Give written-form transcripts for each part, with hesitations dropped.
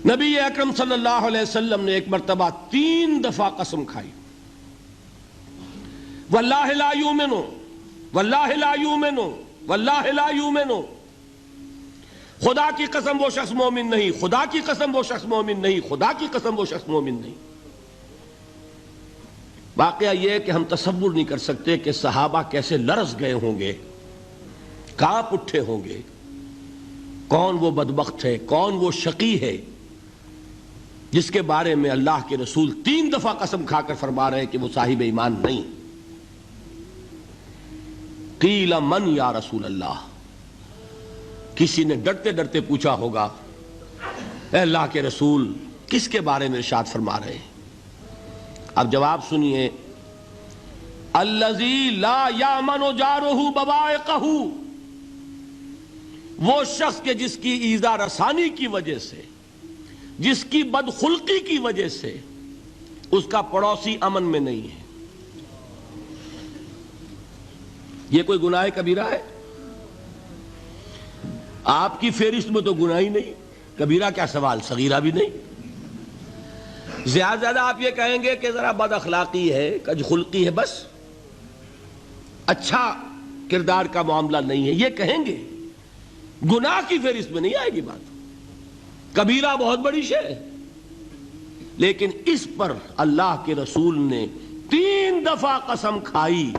نبی اکرم صلی اللہ علیہ وسلم نے ایک مرتبہ 3 دفعہ قسم کھائی، واللہ لا یؤمنو، واللہ لا یؤمنو، واللہ لا یؤمنو، خدا کی قسم وہ شخص مومن نہیں، خدا کی قسم وہ شخص مومن نہیں، خدا کی قسم وہ شخص مومن نہیں۔ واقعہ یہ ہے کہ ہم تصور نہیں کر سکتے کہ صحابہ کیسے لرز گئے ہوں گے، کانپ اٹھے ہوں گے، کون وہ بدبخت ہے، کون وہ شقی ہے جس کے بارے میں اللہ کے رسول 3 دفعہ قسم کھا کر فرما رہے ہیں کہ وہ صاحب ایمان نہیں۔ قیل من یا رسول اللہ، کسی نے ڈرتے ڈرتے پوچھا ہوگا اے اللہ کے رسول کس کے بارے میں ارشاد فرما رہے ہیں؟ اب جواب سنیے، الذی لا یامن جارہ بوائقہ، وہ شخص کے جس کی ایذا رسانی کی وجہ سے، جس کی بدخلقی کی وجہ سے اس کا پڑوسی امن میں نہیں ہے۔ یہ کوئی گناہ کبیرہ ہے؟ آپ کی فہرست میں تو گناہ ہی نہیں، کبیرہ کیا سوال، صغیرہ بھی نہیں۔ زیادہ آپ یہ کہیں گے کہ ذرا بد اخلاقی ہے، کج خلقی ہے، بس اچھا کردار کا معاملہ نہیں ہے، یہ کہیں گے، گناہ کی فہرست میں نہیں آئے گی بات۔ کبیرہ بہت بڑی شے ہے، لیکن اس پر اللہ کے رسول نے 3 دفعہ قسم کھائی،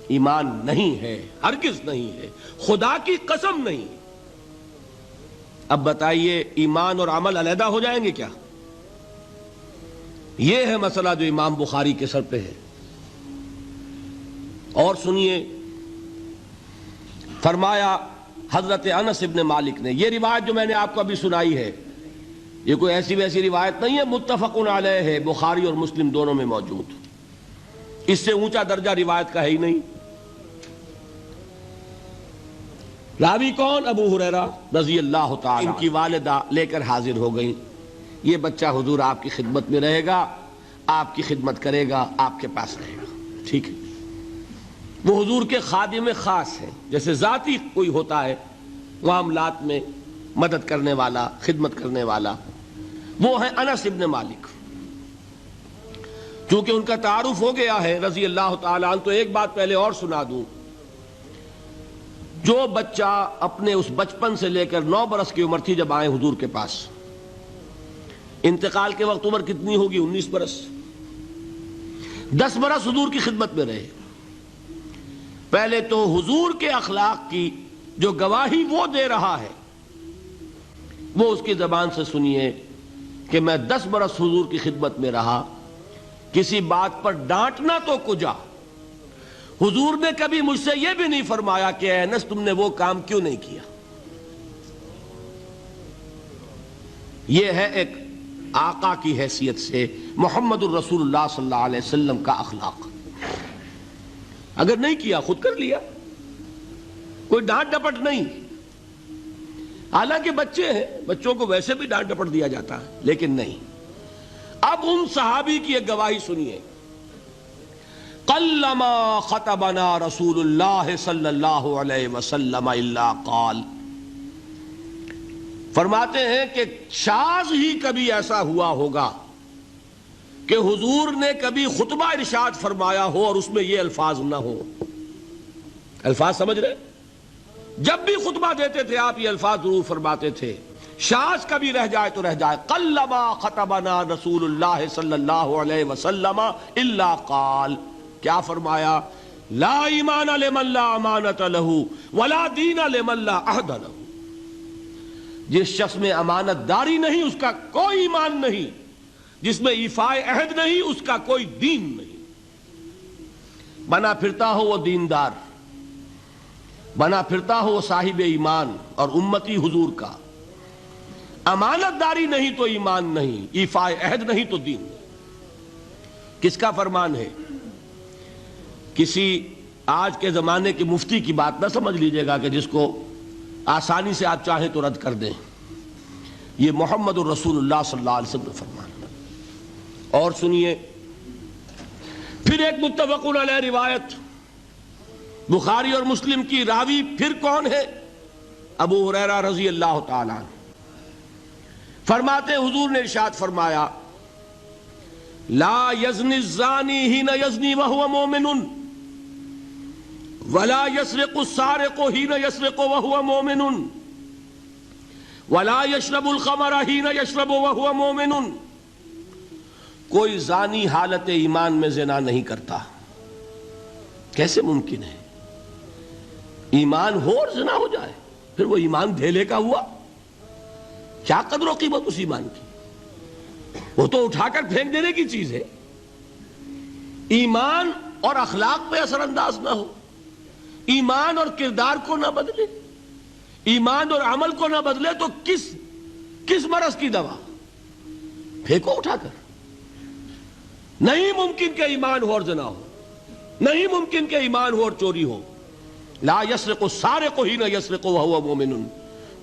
ایمان نہیں ہے، ہرگز نہیں ہے، خدا کی قسم نہیں۔ اب بتائیے ایمان اور عمل علیحدہ ہو جائیں گے کیا؟ یہ ہے مسئلہ جو امام بخاری کے سر پہ ہے۔ اور سنیے، فرمایا حضرت انس ابن مالک نے، یہ روایت جو میں نے آپ کو ابھی سنائی ہے یہ کوئی ایسی ویسی روایت نہیں ہے، متفق علیہ ہے، بخاری اور مسلم دونوں میں موجود، اس سے اونچا درجہ روایت کا ہے ہی نہیں۔ راوی کون؟ ابو ہریرہ رضی اللہ تعالی، ان کی والدہ لے کر حاضر ہو گئیں، یہ بچہ حضور آپ کی خدمت میں رہے گا، آپ کی خدمت کرے گا، آپ کے پاس رہے گا، ٹھیک ہے۔ وہ حضور کے خادم خاص ہیں، جیسے ذاتی کوئی ہوتا ہے معاملات میں مدد کرنے والا، خدمت کرنے والا، وہ ہیں انس ابن مالک۔ چونکہ ان کا تعارف ہو گیا ہے رضی اللہ تعالیٰ عنہ، تو ایک بات پہلے اور سنا دوں، جو بچہ اپنے اس بچپن سے لے کر 9 برس کی عمر تھی جب آئے حضور کے پاس، انتقال کے وقت عمر کتنی ہوگی؟ 19 برس، 10 برس حضور کی خدمت میں رہے۔ پہلے تو حضور کے اخلاق کی جو گواہی وہ دے رہا ہے وہ اس کی زبان سے سنیے کہ میں 10 برس حضور کی خدمت میں رہا، کسی بات پر ڈانٹنا تو کجا، حضور نے کبھی مجھ سے یہ بھی نہیں فرمایا کہ اے انس تم نے وہ کام کیوں نہیں کیا۔ یہ ہے ایک آقا کی حیثیت سے محمد الرسول اللہ صلی اللہ علیہ وسلم کا اخلاق۔ اگر نہیں کیا خود کر لیا، کوئی ڈانٹ ڈپٹ نہیں۔ حالانکہ بچے ہیں، بچوں کو ویسے بھی ڈانٹ ڈپٹ دیا جاتا ہے، لیکن نہیں۔ اب ان صحابی کی ایک گواہی سنیے، قلما خطبنا رسول اللہ صلی اللہ علیہ وسلم الا قال، فرماتے ہیں کہ شاذ ہی کبھی ایسا ہوا ہوگا کہ حضور نے کبھی خطبہ ارشاد فرمایا ہو اور اس میں یہ الفاظ نہ ہو۔ الفاظ سمجھ رہے؟ جب بھی خطبہ دیتے تھے آپ یہ الفاظ ضرور فرماتے تھے، شاذ کبھی رہ جائے تو رہ جائے، قلما خطبنا رسول اللہ صلی اللہ علیہ وسلم الا قال، کیا فرمایا؟ لا ایمان لمن لا امانت لہ ولا دین لمن لا عہد لہ، جس شخص میں امانت داری نہیں اس کا کوئی ایمان نہیں، جس میں ایفائے عہد نہیں اس کا کوئی دین نہیں۔ بنا پھرتا ہو وہ دیندار، بنا پھرتا ہو وہ صاحب ایمان اور امتی حضور کا، امانت داری نہیں تو ایمان نہیں، ایفائے عہد نہیں تو دین نہیں۔ کس کا فرمان ہے؟ کسی آج کے زمانے کے مفتی کی بات نہ سمجھ لیجئے گا کہ جس کو آسانی سے آپ چاہیں تو رد کر دیں، یہ محمد الرسول اللہ صلی اللہ علیہ وسلم کا فرمان۔ اور سنیے پھر ایک متفق علیہ روایت بخاری اور مسلم کی، راوی پھر کون ہے؟ ابو ہریرہ رضی اللہ تعالیٰ عنہ۔ فرماتے حضور نے ارشاد فرمایا لا یزنی الزانی حین یزنی وہو مومن ولا یسرق السارق حین یسرق وہو مومن ولا یشرب الخمر حین یشرب وہو مومن. کوئی زانی حالت ایمان میں زنا نہیں کرتا. کیسے ممکن ہے؟ ایمان ہو اور زنا ہو جائے، پھر وہ ایمان دھیلے کا ہوا؟ کیا قدر و قیمت اس ایمان کی؟ وہ تو اٹھا کر پھینک دینے کی چیز ہے. ایمان اور اخلاق پہ اثر انداز نہ ہو، ایمان اور کردار کو نہ بدلے، ایمان اور عمل کو نہ بدلے تو کس مرض کی دوا؟ پھینکو اٹھا کر. نہیں ممکن کہ ایمان ہو اور زنا ہو، نہیں ممکن کہ ایمان ہو اور چوری ہو. لا یسرق السارق حین یسرق وہو مومن.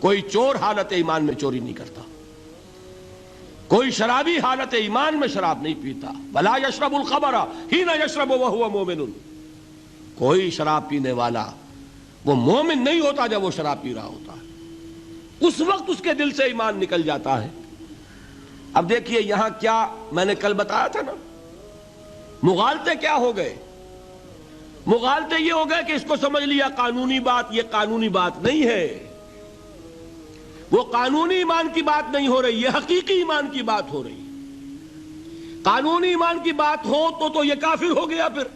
کوئی چور حالت ایمان میں چوری نہیں کرتا، کوئی شرابی حالت ایمان میں شراب نہیں پیتا. ولا یشرب الخمر حین یشرب وہو مومن. کوئی شراب پینے والا وہ مومن نہیں ہوتا جب وہ شراب پی رہا ہوتا ہے، اس وقت اس کے دل سے ایمان نکل جاتا ہے. اب دیکھیے یہاں کیا میں نے کل بتایا تھا نا، مغالطے کیا ہو گئے؟ مغالطے یہ ہو گئے کہ اس کو سمجھ لیا قانونی بات. یہ قانونی بات نہیں ہے، وہ قانونی ایمان کی بات نہیں ہو رہی، یہ حقیقی ایمان کی بات ہو رہی. قانونی ایمان کی بات ہو تو یہ کافر ہو گیا. پھر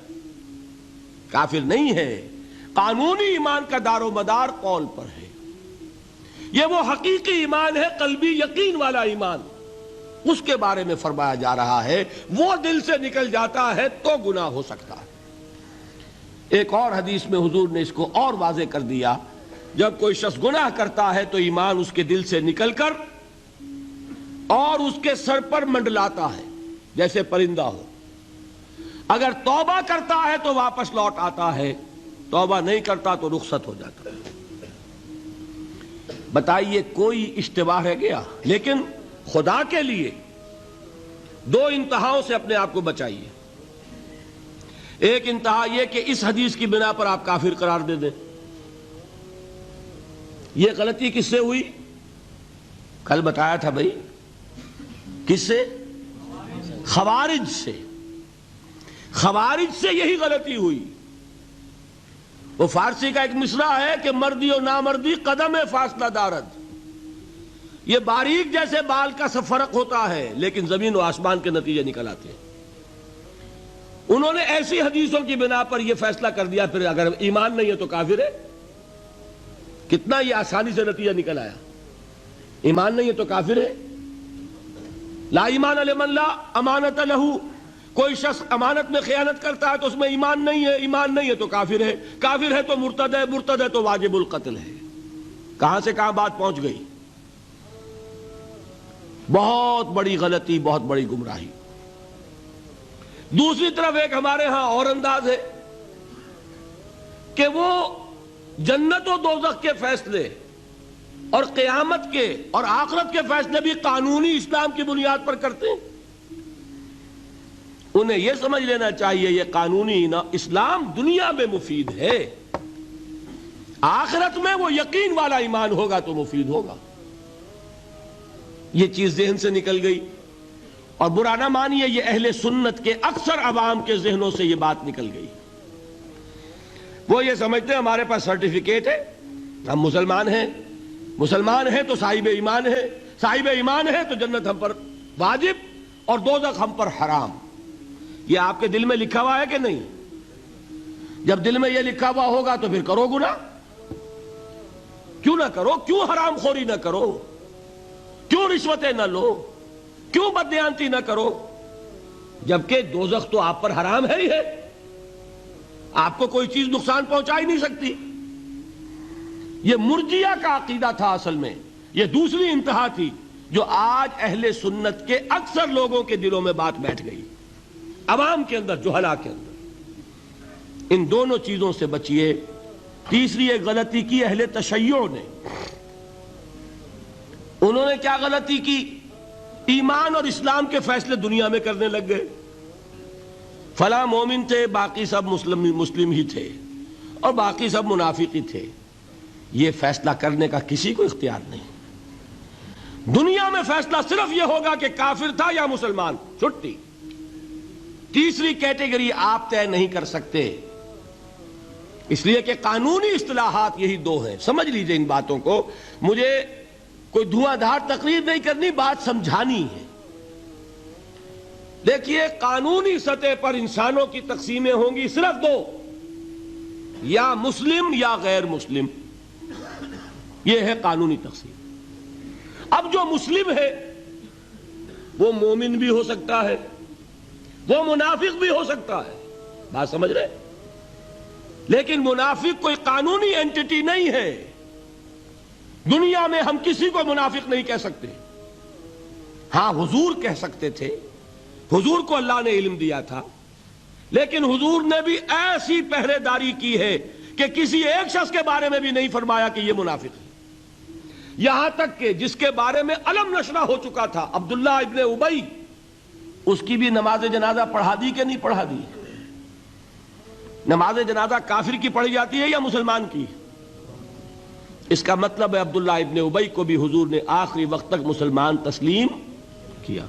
کافر نہیں ہے. قانونی ایمان کا دار و مدار قول پر ہے. یہ وہ حقیقی ایمان ہے، قلبی یقین والا ایمان. اس کے بارے میں فرمایا جا رہا ہے وہ دل سے نکل جاتا ہے تو گناہ ہو سکتا ہے. ایک اور حدیث میں حضور نے اس کو اور واضح کر دیا، جب کوئی شخص گناہ کرتا ہے تو ایمان اس کے دل سے نکل کر اور اس کے سر پر منڈلاتا ہے جیسے پرندہ ہو. اگر توبہ کرتا ہے تو واپس لوٹ آتا ہے، توبہ نہیں کرتا تو رخصت ہو جاتا ہے. بتائیے کوئی اشتباہ رہ گیا؟ لیکن خدا کے لیے دو انتہاؤں سے اپنے آپ کو بچائیے. ایک انتہا یہ کہ اس حدیث کی بنا پر آپ کافر قرار دے دیں. یہ غلطی کس سے ہوئی؟ کل بتایا تھا بھائی، کس سے؟ خوارج سے. خوارج سے یہی غلطی ہوئی. وہ فارسی کا ایک مصرع ہے کہ مردی و نامردی قدم فاصلہ دارد. یہ باریک جیسے بال کا سا فرق ہوتا ہے لیکن زمین و آسمان کے نتیجے نکل آتے ہیں. انہوں نے ایسی حدیثوں کی بنا پر یہ فیصلہ کر دیا پھر اگر ایمان نہیں ہے تو کافر ہے. کتنا یہ آسانی سے نتیجہ نکل آیا. ایمان نہیں ہے تو کافر ہے. لا ایمان لمن لا امانت لہو. کوئی شخص امانت میں خیانت کرتا ہے تو اس میں ایمان نہیں ہے، ایمان نہیں ہے تو کافر ہے. کافر ہے تو مرتد ہے، مرتد ہے تو واجب القتل ہے. کہاں سے کہاں بات پہنچ گئی؟ بہت بڑی غلطی، بہت بڑی گمراہی. دوسری طرف ایک ہمارے ہاں اور انداز ہے کہ وہ جنت و دوزخ کے فیصلے اور قیامت کے اور آخرت کے فیصلے بھی قانونی اسلام کی بنیاد پر کرتے ہیں. انہیں یہ سمجھ لینا چاہیے یہ قانونی اسلام دنیا میں مفید ہے، آخرت میں وہ یقین والا ایمان ہوگا تو مفید ہوگا. یہ چیز ذہن سے نکل گئی. اور برا نہ مانیے، یہ اہل سنت کے اکثر عوام کے ذہنوں سے یہ بات نکل گئی. وہ یہ سمجھتے ہیں ہمارے پاس سرٹیفکیٹ ہے، ہم مسلمان ہیں، مسلمان ہیں تو صاحب ایمان ہے، صاحب ایمان ہے تو جنت ہم پر واجب اور دوزخ ہم پر حرام. یہ آپ کے دل میں لکھا ہوا ہے کہ نہیں؟ جب دل میں یہ لکھا ہوا ہوگا تو پھر کرو گناہ. کیوں نہ کرو؟ کیوں حرام خوری نہ کرو؟ کیوں رشوتیں نہ لو؟ کیوں بددیانتی نہ کرو؟ جبکہ دوزخ تو آپ پر حرام ہے ہی ہے، آپ کو کوئی چیز نقصان پہنچا ہی نہیں سکتی. یہ مرجیہ کا عقیدہ تھا اصل میں. یہ دوسری انتہا تھی جو آج اہل سنت کے اکثر لوگوں کے دلوں میں بات بیٹھ گئی، عوام کے اندر، جہلا کے اندر. ان دونوں چیزوں سے بچیے. تیسری ایک غلطی کی اہل تشیع نے. انہوں نے کیا غلطی کی؟ ایمان اور اسلام کے فیصلے دنیا میں کرنے لگ گئے. فلاں مومن تھے، باقی سب مسلم ہی تھے اور باقی سب منافق ہی تھے. یہ فیصلہ کرنے کا کسی کو اختیار نہیں. دنیا میں فیصلہ صرف یہ ہوگا کہ کافر تھا یا مسلمان، چھٹی۔ تیسری کیٹیگری آپ طے نہیں کر سکتے، اس لیے کہ قانونی اصطلاحات یہی دو ہیں۔ سمجھ لیجئے ان باتوں کو، مجھے کوئی دھواں دھار تقریر نہیں کرنی، بات سمجھانی ہے۔ دیکھیے، قانونی سطح پر انسانوں کی تقسیمیں ہوں گی صرف دو، یا مسلم یا غیر مسلم، یہ ہے قانونی تقسیم۔ اب جو مسلم ہے وہ مومن بھی ہو سکتا ہے، وہ منافق بھی ہو سکتا ہے، بات سمجھ رہے؟ لیکن منافق کوئی قانونی اینٹی نہیں ہے۔ دنیا میں ہم کسی کو منافق نہیں کہہ سکتے، ہاں حضور کہہ سکتے تھے، حضور کو اللہ نے علم دیا تھا، لیکن حضور نے بھی ایسی پہرے داری کی ہے کہ کسی ایک شخص کے بارے میں بھی نہیں فرمایا کہ یہ منافق ہے۔ یہاں تک کہ جس کے بارے میں علم نشرہ ہو چکا تھا، عبداللہ ابن ابی، اس کی بھی نماز جنازہ پڑھا دی کہ نہیں پڑھا دی؟ نماز جنازہ کافر کی پڑھی جاتی ہے یا مسلمان کی؟ اس کا مطلب ہے عبداللہ ابن ابی کو بھی حضور نے آخری وقت تک مسلمان تسلیم کیا۔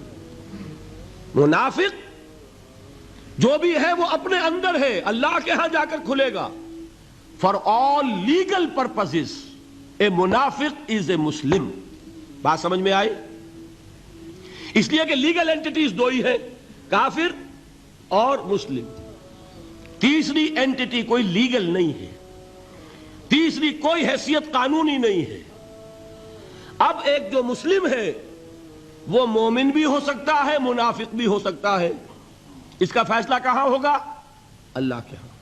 منافق جو بھی ہے وہ اپنے اندر ہے، اللہ کے ہاں جا کر کھلے گا۔ فار آل لیگل پرپسز اے منافق از اے مسلم، بات سمجھ میں آئی؟ اس لیے کہ لیگل اینٹیٹیز دو ہی ہیں، کافر اور مسلم۔ تیسری اینٹیٹی کوئی لیگل نہیں ہے، تیسری کوئی حیثیت قانونی نہیں ہے۔ اب ایک جو مسلم ہے وہ مومن بھی ہو سکتا ہے، منافق بھی ہو سکتا ہے، اس کا فیصلہ کہاں ہوگا؟ اللہ کے ہاں۔